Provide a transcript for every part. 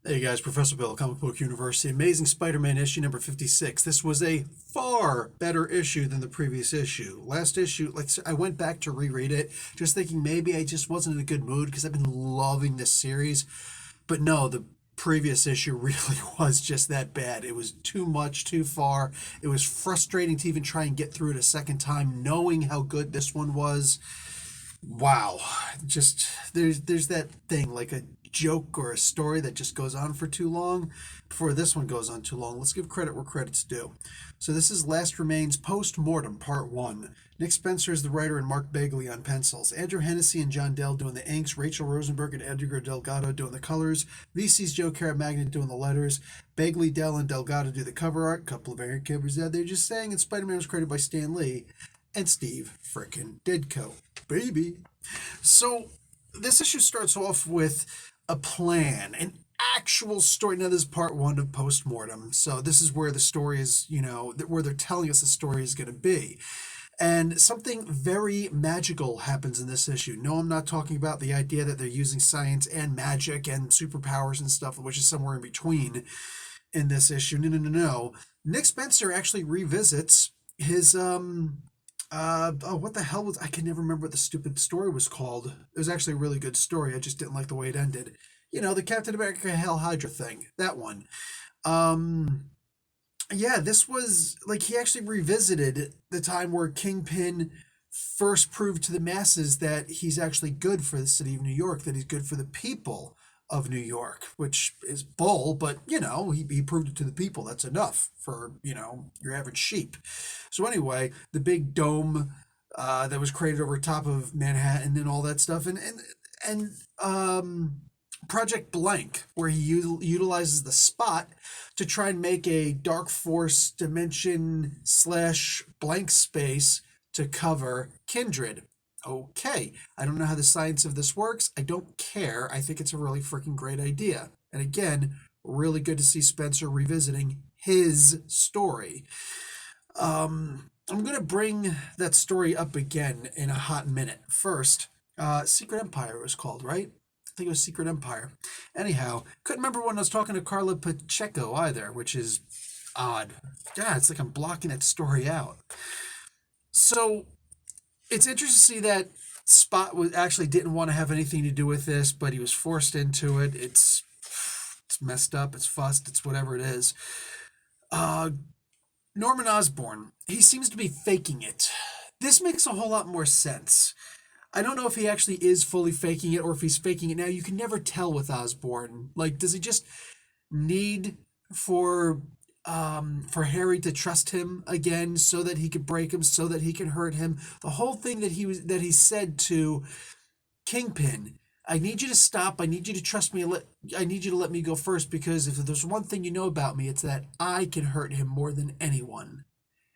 Hey guys, Professor Bill, Comic Book University, Amazing Spider-Man issue number 56. This was a far better issue than the previous issue. Last issue, I went back to reread it, just thinking maybe I just wasn't in a good mood because I've been loving this series. But no, the previous issue really was just that bad. It was too much, too far. It was frustrating to even try and get through it a second time, knowing how good this one was. Wow, just there's that thing like a joke or a story that just goes on for too long before this one goes on too long. Let's give credit where credit's due. So this is Last Remains Post-Mortem Part 1. Nick Spencer is the writer and Mark Bagley on pencils. Andrew Hennessy and John Dell doing the inks. Rachel Rosenberg and Edgar Delgado doing the colors. VC's Joe Caramagna doing the letters. Bagley, Dell, and Delgado do the cover art. Couple of variant covers there. They're just saying, and Spider-Man was created by Stan Lee and Steve frickin' Ditko. Baby. So this issue starts off with a plan, an actual story. Now, this is part one of Postmortem. So this is where the story is, where they're telling us the story is going to be. And something very magical happens in this issue. No, I'm not talking about the idea that they're using science and magic and superpowers and stuff, which is somewhere in between in this issue. No. Nick Spencer actually revisits his what the hell was, I can never remember what the stupid story was called. It was actually a really good story. I just didn't like the way it ended. The Captain America Hail Hydra thing. That one. Yeah, this was like he actually revisited the time where Kingpin first proved to the masses that he's actually good for the city of New York, that he's good for the people of New York, which is bull, but he proved it to the people. That's enough for your average sheep. So anyway, the big dome that was created over top of Manhattan and all that stuff, and Project Blank, where he utilizes the spot to try and make a Dark Force dimension / blank space to cover Kindred. Okay, I don't know how the science of this works. I don't care. I think it's a really freaking great idea. And again, really good to see Spencer revisiting his story. I'm going to bring that story up again in a hot minute. First, Secret Empire was called, right? I think it was Secret Empire. Anyhow, couldn't remember when I was talking to Carla Pacheco either, which is odd. Yeah, it's like I'm blocking that story out. So it's interesting to see that Spot actually didn't want to have anything to do with this, but he was forced into it. It's messed up. It's fussed. It's whatever it is. Norman Osborn, he seems to be faking it. This makes a whole lot more sense. I don't know if he actually is fully faking it or if he's faking it now. You can never tell with Osborn. Like, does he just need for Harry to trust him again so that he could break him, so that he can hurt him? The whole thing that he said to Kingpin, I need you to stop. I need you to trust me. I need you to let me go first, because if there's one thing you know about me, it's that I can hurt him more than anyone.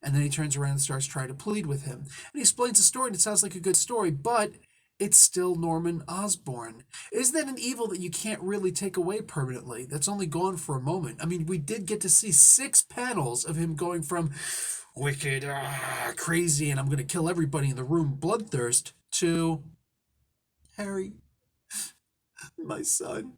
And then he turns around and starts trying to plead with him. And he explains the story, and it sounds like a good story, but it's still Norman Osborn. Is that an evil that you can't really take away permanently? That's only gone for a moment. I mean, we did get to see 6 panels of him going from wicked, crazy, and I'm going to kill everybody in the room, bloodthirst, to Harry, my son.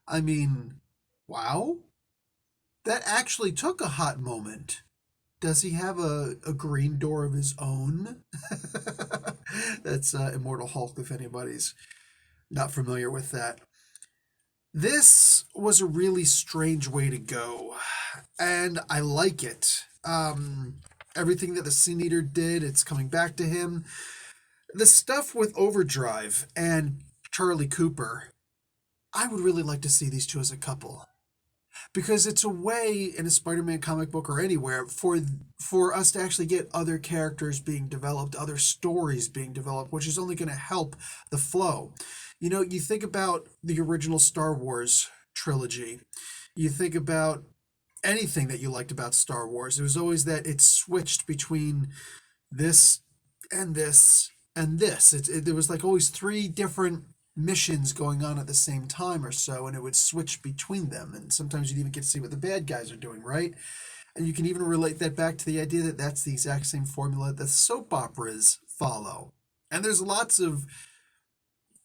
I mean, wow. That actually took a hot moment. Does he have a green door of his own? That's Immortal Hulk, if anybody's not familiar with that. This was a really strange way to go, and I like it. Everything that the Sin Eater did, it's coming back to him. The stuff with Overdrive and Charlie Cooper, I would really like to see these two as a couple. Because it's a way in a Spider-Man comic book or anywhere for us to actually get other characters being developed, other stories being developed, which is only going to help the flow. You think about the original Star Wars trilogy. You think about anything that you liked about Star Wars. It was always that it switched between this and this and this. There was like always 3 different missions going on at the same time or so, and it would switch between them, and sometimes you'd even get to see what the bad guys are doing, right? And you can even relate that back to the idea that that's the exact same formula that soap operas follow. And there's lots of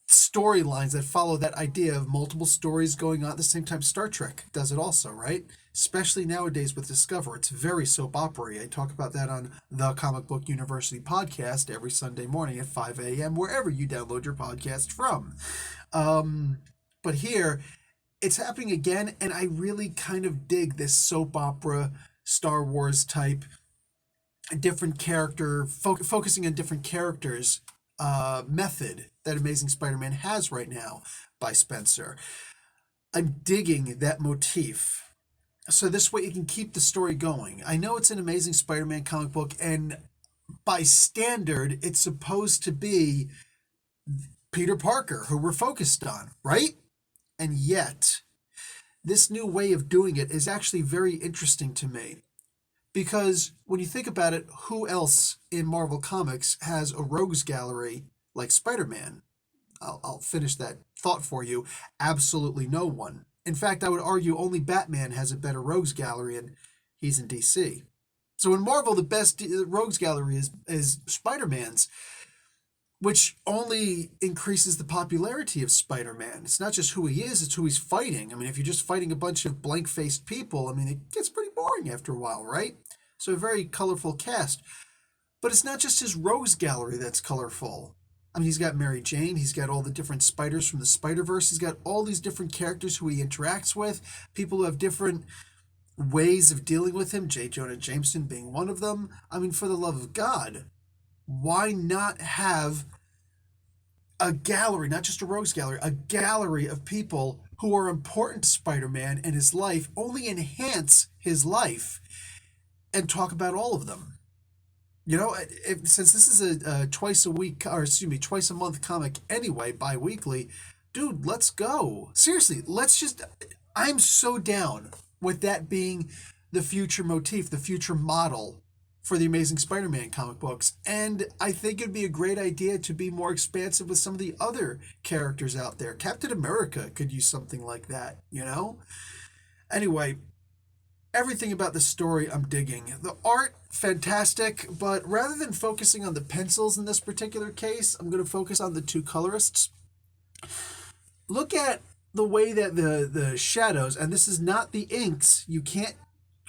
storylines that follow that idea of multiple stories going on at the same time. Star Trek does it also, right? Especially nowadays with Discover. It's very soap opera. I talk about that on the Comic Book University podcast every Sunday morning at 5 a.m., wherever you download your podcast from. Um, but here, it's happening again, and I really kind of dig this soap opera, Star Wars type, different character, focusing on different characters method that Amazing Spider-Man has right now by Spencer. I'm digging that motif. So this way you can keep the story going. I know it's an Amazing Spider-Man comic book, and by standard, it's supposed to be Peter Parker, who we're focused on, right? And yet, this new way of doing it is actually very interesting to me. Because when you think about it, who else in Marvel Comics has a rogues gallery like Spider-Man? I'll finish that thought for you. Absolutely no one. In fact, I would argue only Batman has a better rogues gallery, and he's in DC. So in Marvel, the best rogues gallery is Spider-Man's, which only increases the popularity of Spider-Man. It's not just who he is, it's who he's fighting. I mean, if you're just fighting a bunch of blank-faced people, I mean, it gets pretty boring after a while, right? So a very colorful cast. But it's not just his rogues gallery that's colorful. I mean, he's got Mary Jane, he's got all the different spiders from the Spider-Verse, he's got all these different characters who he interacts with, people who have different ways of dealing with him, J. Jonah Jameson being one of them. I mean, for the love of God, why not have a gallery, not just a rogues gallery, a gallery of people who are important to Spider-Man and his life, only enhance his life, and talk about all of them? You know, since this is a twice a week, or excuse me, twice a month comic anyway, bi-weekly, dude, let's go. Seriously, let's just, I'm so down with that being the future motif, the future model for the Amazing Spider-Man comic books. And I think it'd be a great idea to be more expansive with some of the other characters out there. Captain America could use something like that, you know? Anyway, everything about the story I'm digging. The art, fantastic, but rather than focusing on the pencils in this particular case, I'm going to focus on the two colorists. Look at the way that the shadows, and this is not the inks, you can't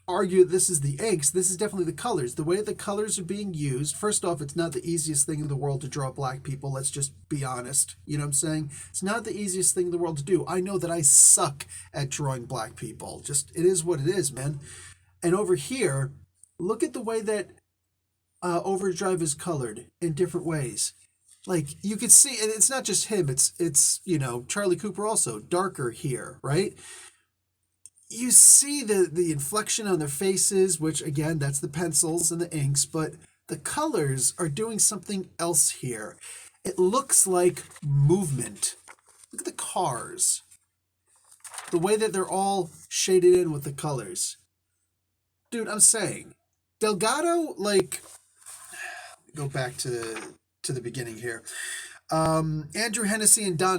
argue this is the inks, this is definitely the colors. The way the colors are being used, first off, it's not the easiest thing in the world to draw black people, let's just be honest. You know what I'm saying? It's not the easiest thing in the world to do. I know that I suck at drawing black people. Just, it is what it is, man. And over here, look at the way that Overdrive is colored in different ways. Like, you could see, and it's not just him, it's you know, Charlie Cooper also, darker here, right? You see the inflection on their faces, which again, that's the pencils and the inks, but the colors are doing something else here. It looks like movement. Look at the cars. The way that they're all shaded in with the colors. Dude, I'm saying, Delgado, like, go back to the beginning here. Andrew Hennessy and Don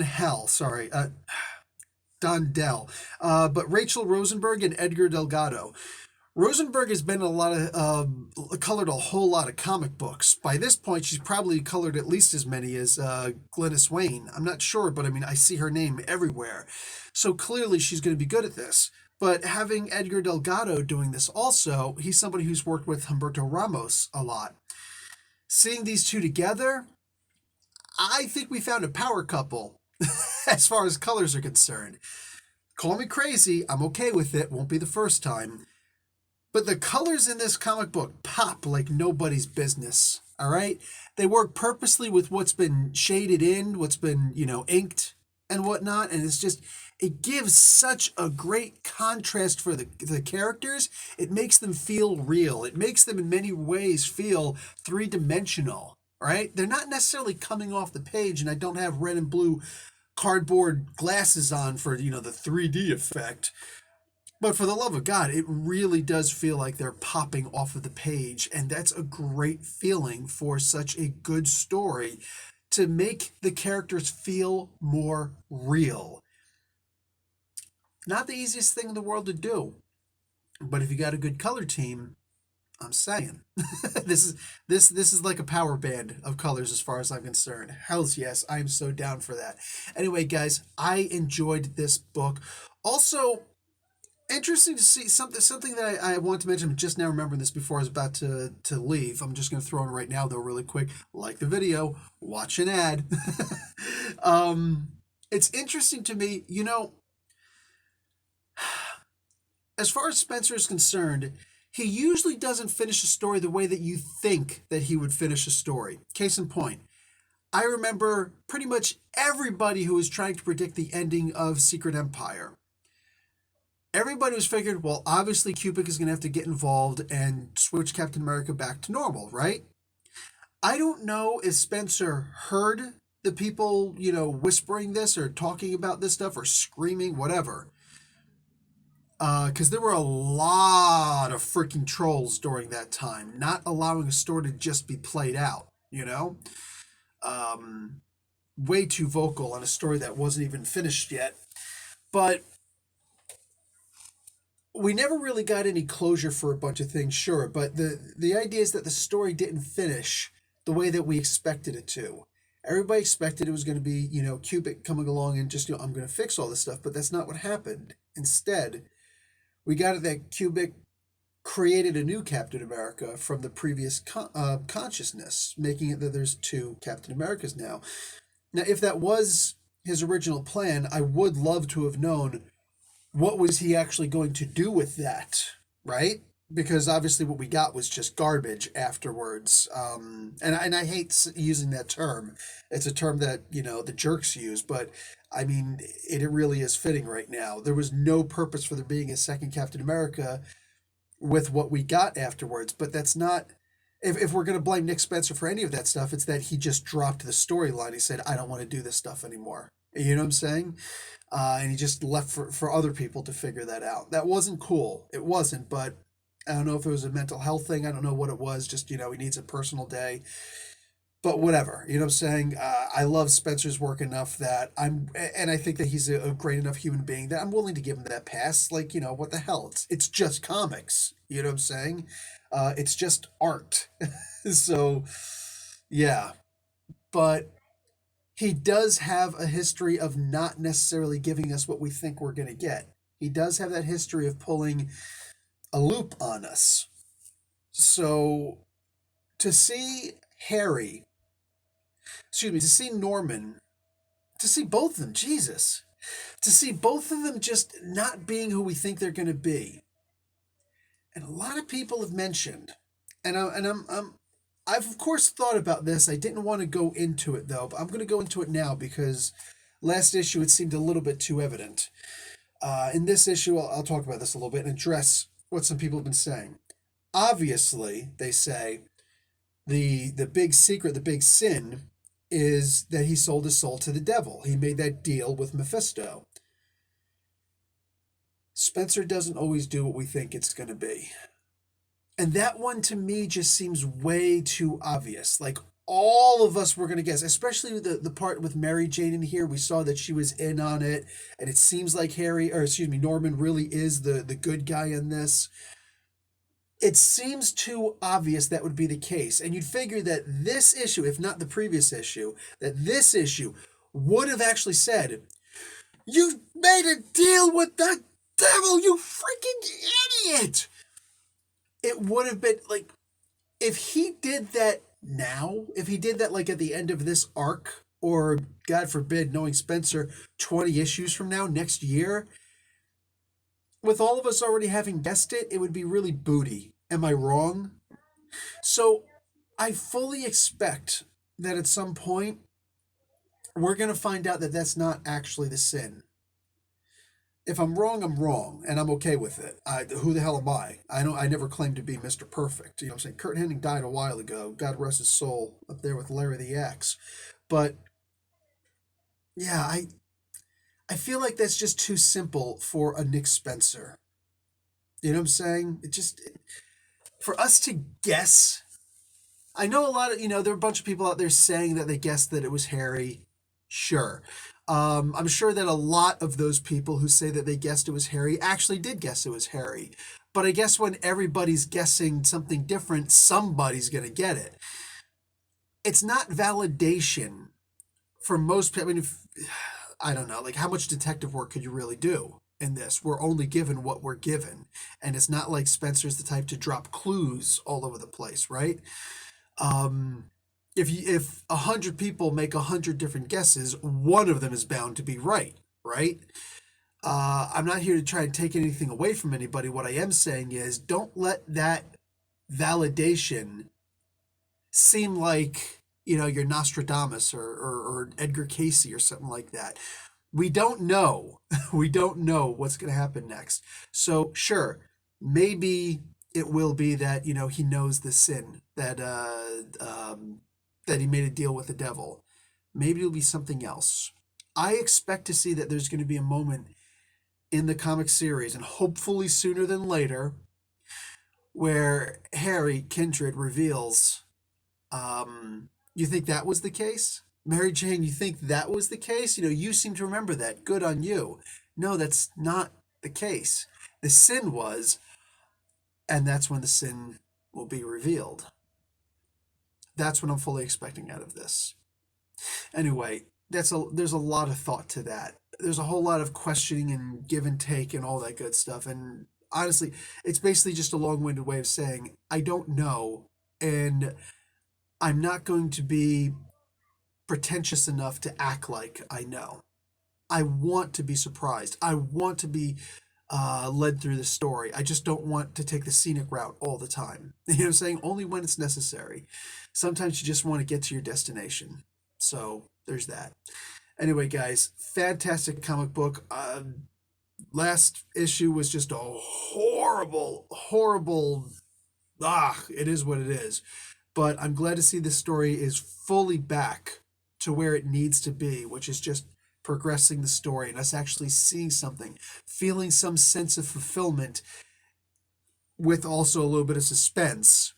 Dell, but Rachel Rosenberg and Edgar Delgado. Rosenberg has been in a lot of colored a whole lot of comic books. By this point, she's probably colored at least as many as Glynis Wayne. I'm not sure, but I mean, I see her name everywhere. So clearly she's going to be good at this. But having Edgar Delgado doing this also, he's somebody who's worked with Humberto Ramos a lot. Seeing these two together, I think we found a power couple as far as colors are concerned. Call me crazy, I'm okay with it, won't be the first time. But the colors in this comic book pop like nobody's business, all right? They work purposely with what's been shaded in, what's been, you know, inked and whatnot, and it's just, it gives such a great contrast for the characters. It makes them feel real. It makes them in many ways feel three-dimensional, right? They're not necessarily coming off the page, and I don't have red and blue cardboard glasses on for, you know, the 3D effect. But for the love of God, it really does feel like they're popping off of the page, and that's a great feeling for such a good story, to make the characters feel more real. Not the easiest thing in the world to do, but if you got a good color team, I'm saying. this is this is like a power band of colors as far as I'm concerned. Hells yes, I am so down for that. Anyway, guys, I enjoyed this book. Also, interesting to see something that I want to mention. I'm just now remembering this before I was about to leave. I'm just going to throw in right now though, really quick. Like the video, watch an ad. um, it's interesting to me, as far as Spencer is concerned, he usually doesn't finish a story the way that you think that he would finish a story. Case in point, I remember pretty much everybody who was trying to predict the ending of Secret Empire. Everybody was figured, well, obviously Kubrick is going to have to get involved and switch Captain America back to normal, right? I don't know if Spencer heard the people, whispering this or talking about this stuff or screaming, whatever. Because there were a lot of freaking trolls during that time, not allowing a story to just be played out, Um, way too vocal on a story that wasn't even finished yet. But we never really got any closure for a bunch of things, sure, but the idea is that the story didn't finish the way that we expected it to. Everybody expected it was going to be, Kubrick coming along and just, I'm going to fix all this stuff, but that's not what happened. Instead, we got it that Kubrick created a new Captain America from the previous consciousness, making it that there's two Captain Americas now. Now, if that was his original plan, I would love to have known what was he actually going to do with that, right? Because obviously what we got was just garbage afterwards. And I hate using that term. It's a term that, the jerks use, but I mean, it really is fitting right now. There was no purpose for there being a second Captain America with what we got afterwards, but that's not. If we're going to blame Nick Spencer for any of that stuff, it's that he just dropped the storyline. He said, I don't want to do this stuff anymore. You know what I'm saying? And he just left for other people to figure that out. That wasn't cool. It wasn't, but I don't know if it was a mental health thing. I don't know what it was. Just, he needs a personal day. But whatever, you know what I'm saying? I love Spencer's work enough that and I think that he's a great enough human being that I'm willing to give him that pass. Like, what the hell? It's just comics. You know what I'm saying? It's just art. So, yeah. But he does have a history of not necessarily giving us what we think we're going to get. He does have that history of pulling a loop on us. So to see Harry, to see Norman, to see both of them, Jesus, to see both of them just not being who we think they're going to be. And a lot of people have mentioned, I've of course thought about this. I didn't want to go into it though, but I'm going to go into it now because last issue it seemed a little bit too evident. In this issue, I'll talk about this a little bit and address what some people have been saying. Obviously, they say the big secret, the big sin, is that he sold his soul to the devil. He made that deal with Mephisto. Spencer doesn't always do what we think it's going to be. And that one to me just seems way too obvious. Like all of us were going to guess, especially the part with Mary Jane in here. We saw that she was in on it. And it seems like Norman really is the good guy in this. It seems too obvious that would be the case. And you'd figure that this issue, if not the previous issue, that this issue would have actually said, you made a deal with the devil, you freaking idiot! It would have been like, if he did that now, if he did that like at the end of this arc, or God forbid, knowing Spencer 20 issues from now, next year, with all of us already having guessed it, it would be really booty. Am I wrong? So I fully expect that at some point we're going to find out that that's not actually the sin. If I'm wrong, and I'm okay with it. Who the hell am I? I never claimed to be Mr. Perfect. You know what I'm saying? Kurt Hennig died a while ago. God rest his soul up there with Larry the Axe. But yeah, I feel like that's just too simple for a Nick Spencer. You know what I'm saying? For us to guess, I know a lot of, there are a bunch of people out there saying that they guessed that it was Harry. Sure. I'm sure that a lot of those people who say that they guessed it was Harry actually did guess it was Harry. But I guess when everybody's guessing something different, somebody's going to get it. It's not validation for most people. I mean, I don't know, like how much detective work could you really do in this? We're only given what we're given. And it's not like Spencer's the type to drop clues all over the place, right? Um, if 100 people make 100 different guesses, one of them is bound to be right, right? I'm not here to try and take anything away from anybody. What I am saying is, don't let that validation seem like you're Nostradamus or Edgar Casey or something like that. We don't know. We don't know what's going to happen next. So sure, maybe it will be that he knows the sin that he made a deal with the devil. Maybe it'll be something else. I expect to see that there's going to be a moment in the comic series, and hopefully sooner than later, where Harry Kindred reveals. You think that was the case? Mary Jane, you think that was the case? You seem to remember that. Good on you. No, that's not the case. The sin was, and that's when the sin will be revealed. That's what I'm fully expecting out of this. Anyway, there's a lot of thought to that. There's a whole lot of questioning and give and take and all that good stuff. And honestly, it's basically just a long-winded way of saying I don't know, and I'm not going to be pretentious enough to act like I know. I want to be surprised. I want to be led through the story. I just don't want to take the scenic route all the time. You know what I'm saying? Only when it's necessary. Sometimes you just want to get to your destination. So there's that. Anyway, guys, fantastic comic book. Last issue was just a horrible, horrible. It is what it is. But I'm glad to see this story is fully back to where it needs to be, which is just progressing the story and us actually seeing something, feeling some sense of fulfillment with also a little bit of suspense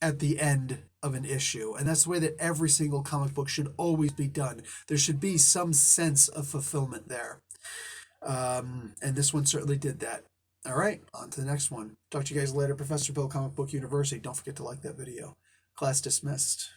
at the end of an issue. And that's the way that every single comic book should always be done. There should be some sense of fulfillment there. And this one certainly did that. All right, on to the next one. Talk to you guys later. Professor Bill, Comic Book University. Don't forget to like that video. Class dismissed.